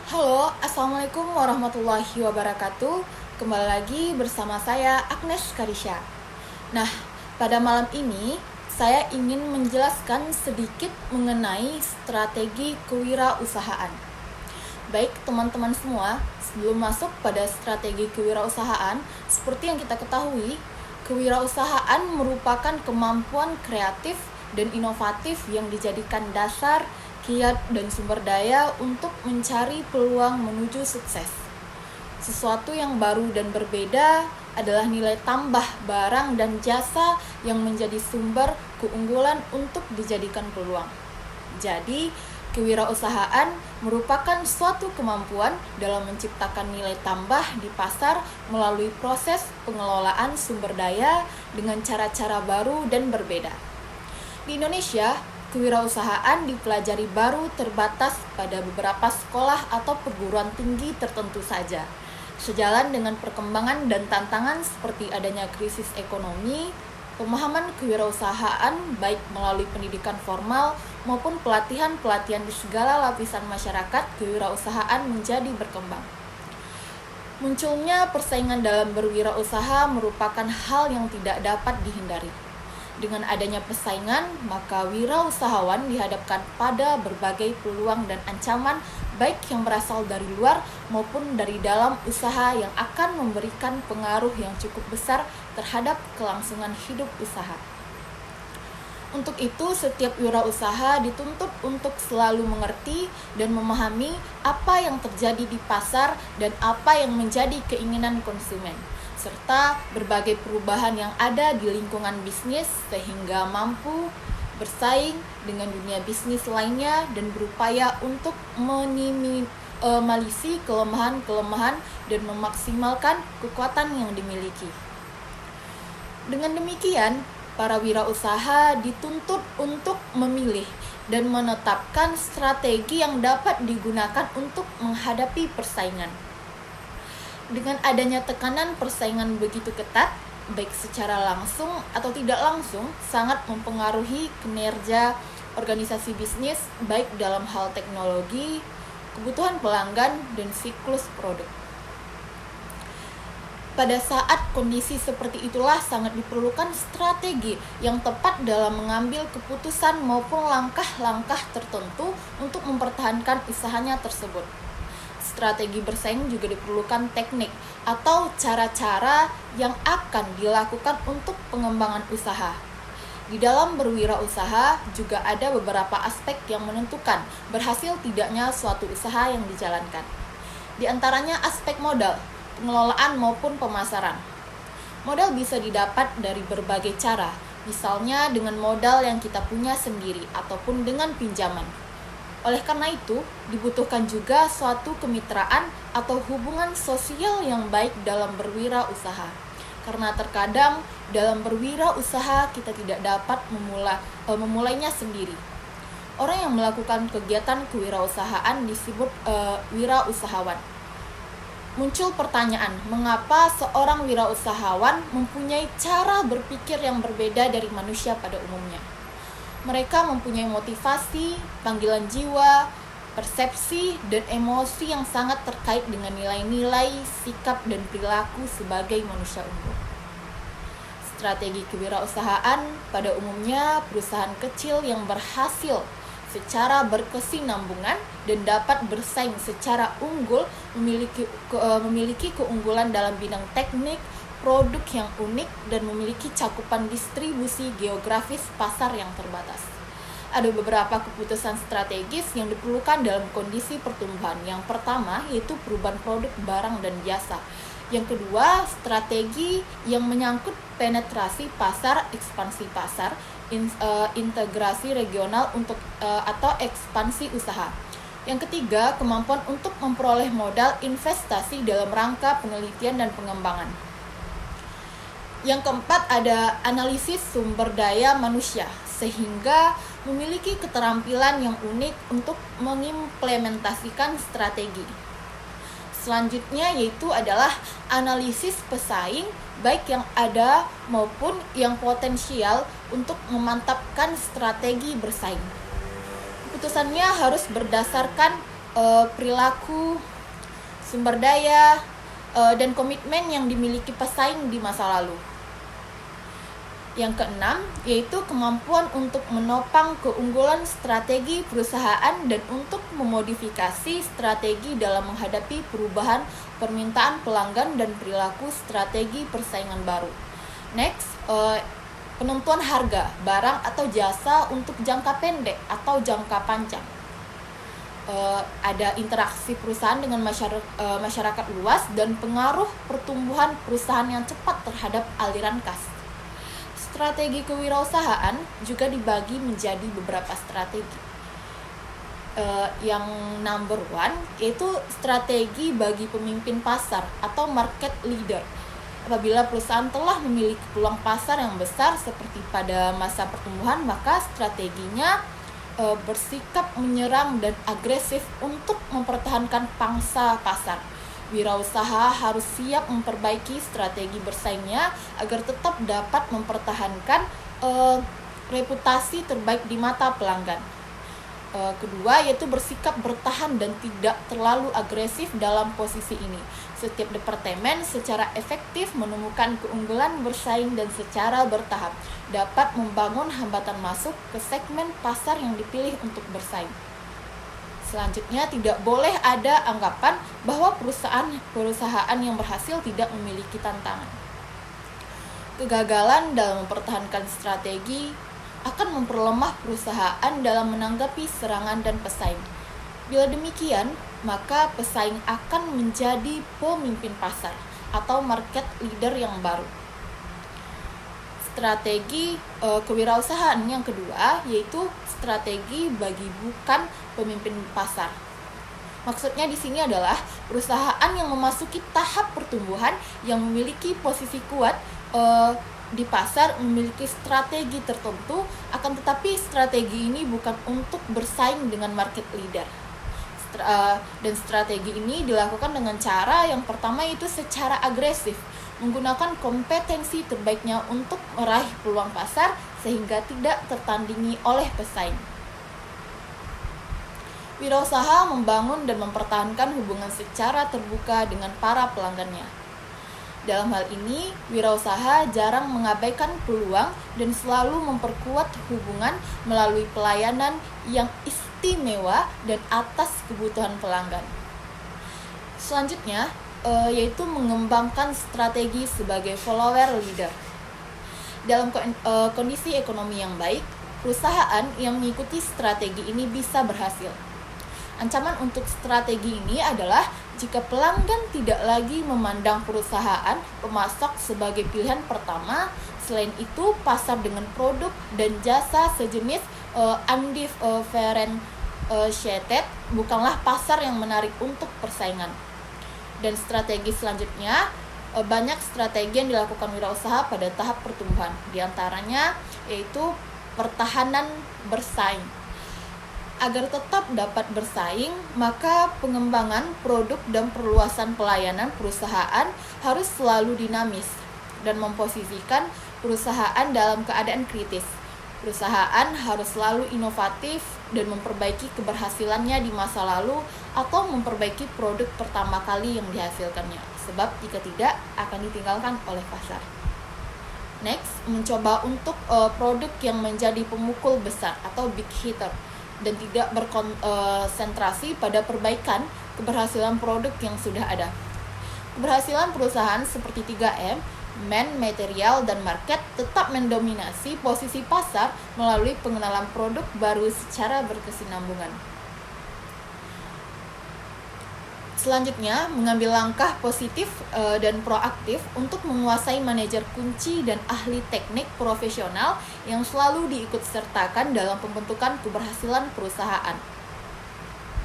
Halo, Assalamualaikum warahmatullahi wabarakatuh. Kembali lagi bersama saya Agnes Karisya. Nah, pada malam ini saya ingin menjelaskan sedikit mengenai strategi kewirausahaan. Baik teman-teman semua, sebelum masuk pada strategi kewirausahaan, seperti yang kita ketahui, kewirausahaan merupakan kemampuan kreatif dan inovatif yang dijadikan dasar kiat dan sumber daya untuk mencari peluang menuju sukses. Sesuatu yang baru dan berbeda adalah nilai tambah barang dan jasa yang menjadi sumber keunggulan untuk dijadikan peluang. Jadi, kewirausahaan merupakan suatu kemampuan dalam menciptakan nilai tambah di pasar melalui proses pengelolaan sumber daya dengan cara-cara baru dan berbeda. Di Indonesia, kewirausahaan dipelajari baru terbatas pada beberapa sekolah atau perguruan tinggi tertentu saja. Sejalan dengan perkembangan dan tantangan seperti adanya krisis ekonomi, pemahaman kewirausahaan baik melalui pendidikan formal maupun pelatihan-pelatihan di segala lapisan masyarakat kewirausahaan menjadi berkembang. Munculnya persaingan dalam berwirausaha merupakan hal yang tidak dapat dihindari. Dengan adanya persaingan, maka wirausahawan dihadapkan pada berbagai peluang dan ancaman baik yang berasal dari luar maupun dari dalam usaha yang akan memberikan pengaruh yang cukup besar terhadap kelangsungan hidup usaha. Untuk itu, setiap wirausaha dituntut untuk selalu mengerti dan memahami apa yang terjadi di pasar dan apa yang menjadi keinginan konsumen, serta berbagai perubahan yang ada di lingkungan bisnis sehingga mampu bersaing dengan dunia bisnis lainnya dan berupaya untuk meminimalisi kelemahan-kelemahan dan memaksimalkan kekuatan yang dimiliki. Dengan demikian, para wirausaha dituntut untuk memilih dan menetapkan strategi yang dapat digunakan untuk menghadapi persaingan. Dengan adanya tekanan persaingan begitu ketat, baik secara langsung atau tidak langsung, sangat mempengaruhi kinerja organisasi bisnis baik dalam hal teknologi, kebutuhan pelanggan, dan siklus produk. Pada saat kondisi seperti itulah sangat diperlukan strategi yang tepat dalam mengambil keputusan maupun langkah-langkah tertentu untuk mempertahankan usahanya tersebut. Strategi bersaing juga diperlukan teknik atau cara-cara yang akan dilakukan untuk pengembangan usaha. Di dalam berwirausaha juga ada beberapa aspek yang menentukan berhasil tidaknya suatu usaha yang dijalankan. Di antaranya aspek modal, pengelolaan maupun pemasaran. Modal bisa didapat dari berbagai cara, misalnya dengan modal yang kita punya sendiri ataupun dengan pinjaman. Oleh karena itu, dibutuhkan juga suatu kemitraan atau hubungan sosial yang baik dalam berwirausaha. Karena terkadang dalam berwirausaha kita tidak dapat memulainya sendiri. Orang yang melakukan kegiatan kewirausahaan disebut wirausahawan. Muncul pertanyaan, mengapa seorang wirausahawan mempunyai cara berpikir yang berbeda dari manusia pada umumnya? Mereka mempunyai motivasi, panggilan jiwa, persepsi, dan emosi yang sangat terkait dengan nilai-nilai, sikap, dan perilaku sebagai manusia unggul. Strategi kewirausahaan pada umumnya perusahaan kecil yang berhasil secara berkesinambungan dan dapat bersaing secara unggul memiliki keunggulan dalam bidang teknik, produk yang unik, dan memiliki cakupan distribusi geografis pasar yang terbatas. Ada beberapa keputusan strategis yang diperlukan dalam kondisi pertumbuhan. Yang pertama yaitu perubahan produk, barang, dan jasa. Yang kedua, strategi yang menyangkut penetrasi pasar, ekspansi pasar, integrasi regional atau ekspansi usaha. Yang ketiga, kemampuan untuk memperoleh modal investasi dalam rangka penelitian dan pengembangan. Yang keempat, ada analisis sumber daya manusia, sehingga memiliki keterampilan yang unik untuk mengimplementasikan strategi. Selanjutnya yaitu adalah analisis pesaing baik yang ada maupun yang potensial untuk memantapkan strategi bersaing. Keputusannya harus berdasarkan perilaku, sumber daya, dan komitmen yang dimiliki pesaing di masa lalu. Yang keenam, yaitu kemampuan untuk menopang keunggulan strategi perusahaan dan untuk memodifikasi strategi dalam menghadapi perubahan permintaan pelanggan dan perilaku strategi persaingan baru. Next, penentuan harga barang atau jasa untuk jangka pendek atau jangka panjang. Ada interaksi perusahaan dengan masyarakat luas dan pengaruh pertumbuhan perusahaan yang cepat terhadap aliran kas. Strategi kewirausahaan juga dibagi menjadi beberapa strategi. Yang number one yaitu strategi bagi pemimpin pasar atau market leader. Apabila perusahaan telah memiliki peluang pasar yang besar seperti pada masa pertumbuhan, maka strateginya bersikap menyerang dan agresif untuk mempertahankan pangsa pasar. Wirausaha harus siap memperbaiki strategi bersaingnya agar tetap dapat mempertahankan reputasi terbaik di mata pelanggan. Kedua, yaitu bersikap bertahan dan tidak terlalu agresif dalam posisi ini. Setiap departemen secara efektif menemukan keunggulan bersaing dan secara bertahap dapat membangun hambatan masuk ke segmen pasar yang dipilih untuk bersaing. Selanjutnya, tidak boleh ada anggapan bahwa perusahaan yang berhasil tidak memiliki tantangan. Kegagalan dalam mempertahankan strategi akan memperlemah perusahaan dalam menanggapi serangan dan pesaing. Bila demikian, maka pesaing akan menjadi pemimpin pasar atau market leader yang baru. Strategi kewirausahaan yang kedua yaitu strategi bagi bukan pemimpin pasar. Maksudnya di sini adalah perusahaan yang memasuki tahap pertumbuhan yang memiliki posisi kuat di pasar, memiliki strategi tertentu, akan tetapi strategi ini bukan untuk bersaing dengan market leader. Dan strategi ini dilakukan dengan cara yang pertama itu secara agresif, menggunakan kompetensi terbaiknya untuk meraih peluang pasar sehingga tidak tertandingi oleh pesaing. Wirausaha membangun dan mempertahankan hubungan secara terbuka dengan para pelanggannya. Dalam hal ini, wirausaha jarang mengabaikan peluang dan selalu memperkuat hubungan melalui pelayanan yang istimewa dan atas kebutuhan pelanggan. Selanjutnya, yaitu mengembangkan strategi sebagai follower leader. Dalam kondisi ekonomi yang baik, perusahaan yang mengikuti strategi ini bisa berhasil. Ancaman untuk strategi ini adalah jika pelanggan tidak lagi memandang perusahaan pemasok sebagai pilihan pertama. Selain itu, pasar dengan produk dan jasa sejenis undifferentiated bukanlah pasar yang menarik untuk persaingan. Dan strategi selanjutnya, banyak strategi yang dilakukan wirausaha pada tahap pertumbuhan. Di antaranya yaitu pertahanan bersaing. Agar tetap dapat bersaing, maka pengembangan produk dan perluasan pelayanan perusahaan harus selalu dinamis dan memposisikan perusahaan dalam keadaan kritis. Perusahaan harus selalu inovatif dan memperbaiki keberhasilannya di masa lalu atau memperbaiki produk pertama kali yang dihasilkannya, sebab jika tidak akan ditinggalkan oleh pasar. Next, mencoba untuk produk yang menjadi pemukul besar atau big hitter dan tidak berkonsentrasi pada perbaikan keberhasilan produk yang sudah ada. Keberhasilan perusahaan seperti 3M, Man, Material, dan Market tetap mendominasi posisi pasar melalui pengenalan produk baru secara berkesinambungan. Selanjutnya, mengambil langkah positif dan proaktif untuk menguasai manajer kunci dan ahli teknik profesional yang selalu diikutsertakan dalam pembentukan keberhasilan perusahaan.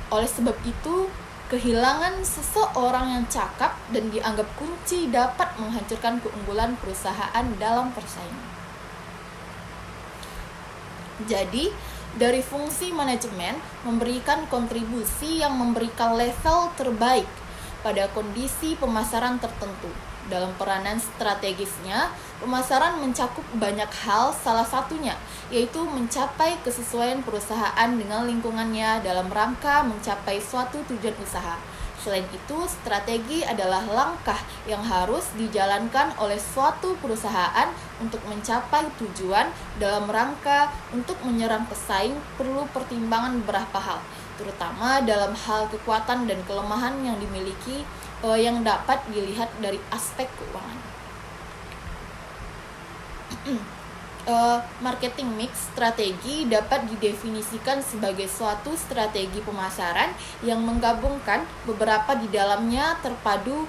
Oleh sebab itu, kehilangan seseorang yang cakap dan dianggap kunci dapat menghancurkan keunggulan perusahaan dalam persaingan. Jadi, dari fungsi manajemen memberikan kontribusi yang memberikan level terbaik pada kondisi pemasaran tertentu Dalam peranan strategisnya, pemasaran mencakup banyak hal, salah satunya yaitu mencapai kesesuaian perusahaan dengan lingkungannya dalam rangka mencapai suatu tujuan usaha. Selain itu, strategi adalah langkah yang harus dijalankan oleh suatu perusahaan untuk mencapai tujuan. Dalam rangka untuk menyerang pesaing perlu pertimbangan beberapa hal, terutama dalam hal kekuatan dan kelemahan yang dimiliki yang dapat dilihat dari aspek keuangan. Marketing mix strategi dapat didefinisikan sebagai suatu strategi pemasaran yang menggabungkan beberapa di dalamnya terpadu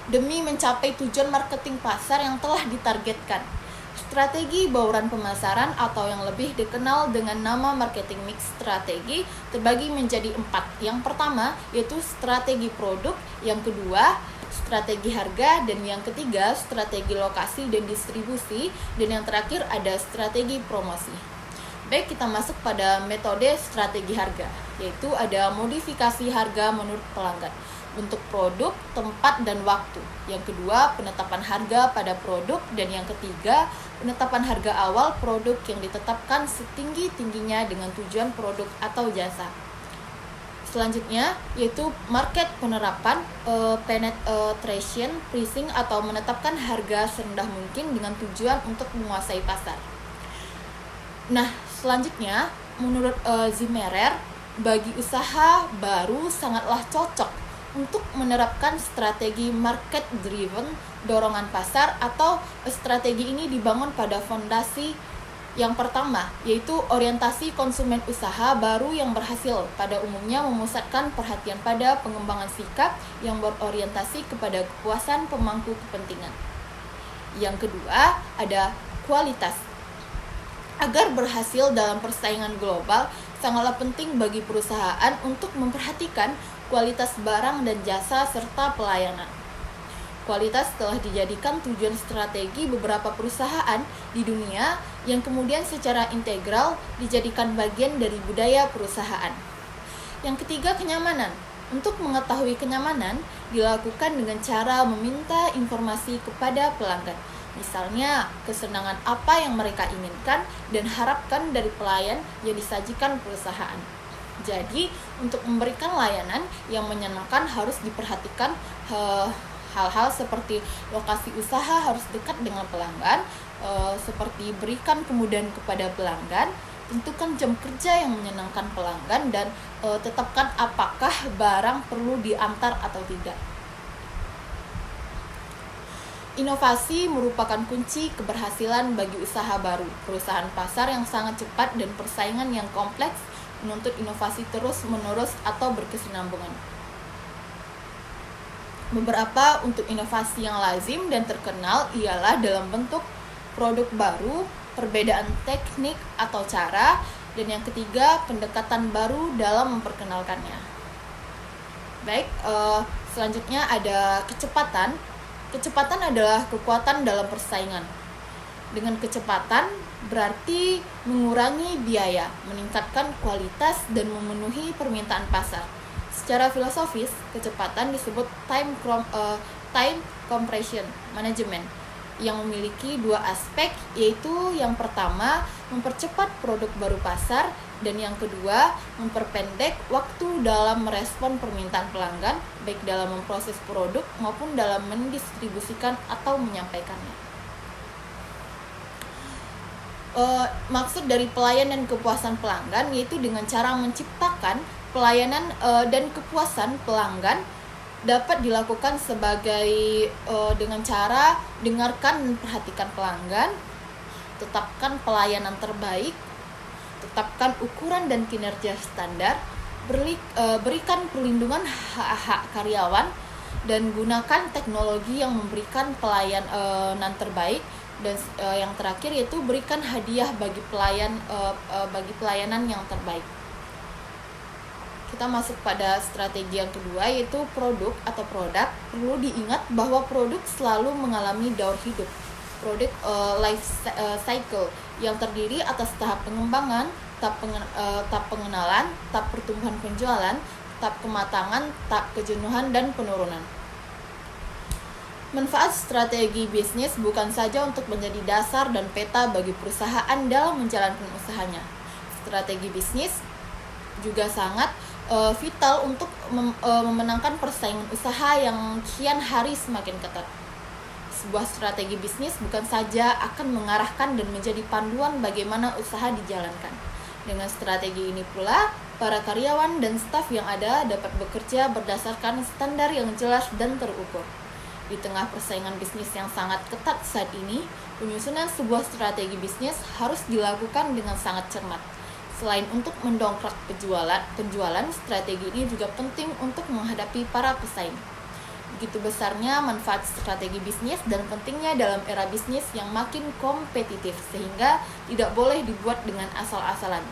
demi mencapai tujuan marketing pasar yang telah ditargetkan. Strategi bauran pemasaran atau yang lebih dikenal dengan nama marketing mix strategi terbagi menjadi 4. Yang pertama yaitu strategi produk, yang kedua strategi harga, dan yang ketiga strategi lokasi dan distribusi, dan yang terakhir ada strategi promosi. Baik, kita masuk pada metode strategi harga, yaitu ada modifikasi harga menurut pelanggan, bentuk produk, tempat, dan waktu. Yang kedua, penetapan harga pada produk, dan yang ketiga, penetapan harga awal produk yang ditetapkan setinggi-tingginya dengan tujuan produk atau jasa. Selanjutnya yaitu market penerapan, penetration pricing atau menetapkan harga serendah mungkin dengan tujuan untuk menguasai pasar. Nah, selanjutnya menurut Zimmerer, bagi usaha baru sangatlah cocok untuk menerapkan strategi market driven dorongan pasar, atau strategi ini dibangun pada fondasi yang pertama, yaitu orientasi konsumen usaha baru yang berhasil pada umumnya memusatkan perhatian pada pengembangan sikap yang berorientasi kepada kepuasan pemangku kepentingan. Yang kedua, ada kualitas. Agar berhasil dalam persaingan global, sangatlah penting bagi perusahaan untuk memperhatikan kualitas barang dan jasa serta pelayanan. Kualitas telah dijadikan tujuan strategi beberapa perusahaan di dunia yang kemudian secara integral dijadikan bagian dari budaya perusahaan. Yang ketiga, kenyamanan. Untuk mengetahui kenyamanan dilakukan dengan cara meminta informasi kepada pelanggan. Misalnya, kesenangan apa yang mereka inginkan dan harapkan dari pelayan yang disajikan perusahaan. Jadi, untuk memberikan layanan yang menyenangkan harus diperhatikan hal-hal seperti lokasi usaha harus dekat dengan pelanggan, seperti berikan kemudahan kepada pelanggan, tentukan jam kerja yang menyenangkan pelanggan, dan tetapkan apakah barang perlu diantar atau tidak. Inovasi merupakan kunci keberhasilan bagi usaha baru. Perusahaan pasar yang sangat cepat dan persaingan yang kompleks menuntut inovasi terus-menerus atau berkesinambungan. Beberapa untuk inovasi yang lazim dan terkenal ialah dalam bentuk produk baru, perbedaan teknik atau cara, dan yang ketiga, pendekatan baru dalam memperkenalkannya. Baik, selanjutnya ada kecepatan. Kecepatan adalah kekuatan dalam persaingan. Dengan kecepatan berarti mengurangi biaya, meningkatkan kualitas, dan memenuhi permintaan pasar. Secara filosofis, kecepatan disebut time compression management yang memiliki dua aspek, yaitu yang pertama mempercepat produk baru pasar, dan yang kedua memperpendek waktu dalam merespon permintaan pelanggan, baik dalam memproses produk maupun dalam mendistribusikan atau menyampaikannya. Maksud dari pelayanan kepuasan pelanggan yaitu dengan cara menciptakan pelayanan dan kepuasan pelanggan dapat dilakukan sebagai dengan cara dengarkan dan perhatikan pelanggan, tetapkan pelayanan terbaik, tetapkan ukuran dan kinerja standar, berikan perlindungan hak-hak karyawan, dan gunakan teknologi yang memberikan pelayanan terbaik, dan yang terakhir yaitu berikan hadiah bagi pelayanan yang terbaik. Kita masuk pada strategi yang kedua, yaitu produk atau produk. Perlu diingat bahwa produk selalu mengalami daur hidup, produk life cycle, yang terdiri atas tahap pengembangan, tahap pengenalan, tahap pertumbuhan penjualan, tahap kematangan, tahap kejenuhan, dan penurunan. Manfaat strategi bisnis bukan saja untuk menjadi dasar dan peta bagi perusahaan dalam menjalankan usahanya. Strategi bisnis juga sangat vital untuk memenangkan persaingan usaha yang kian hari semakin ketat. Sebuah strategi bisnis bukan saja akan mengarahkan dan menjadi panduan bagaimana usaha dijalankan. Dengan strategi ini pula, para karyawan dan staf yang ada dapat bekerja berdasarkan standar yang jelas dan terukur. Di tengah persaingan bisnis yang sangat ketat saat ini, penyusunan sebuah strategi bisnis harus dilakukan dengan sangat cermat. Selain untuk mendongkrak penjualan, strategi ini juga penting untuk menghadapi para pesaing. Begitu besarnya manfaat strategi bisnis dan pentingnya dalam era bisnis yang makin kompetitif, sehingga tidak boleh dibuat dengan asal-asalan.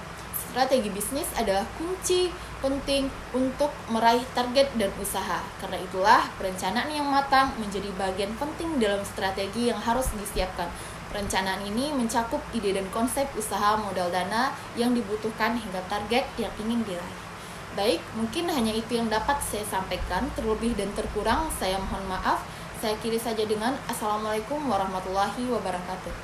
Strategi bisnis adalah kunci penting untuk meraih target dan usaha. Karena itulah, perencanaan yang matang menjadi bagian penting dalam strategi yang harus disiapkan. Perencanaan ini mencakup ide dan konsep usaha, modal dana yang dibutuhkan hingga target yang ingin diraih. Baik, mungkin hanya itu yang dapat saya sampaikan. Terlebih dan terkurang, saya mohon maaf. Saya akhiri saja dengan Assalamualaikum warahmatullahi wabarakatuh.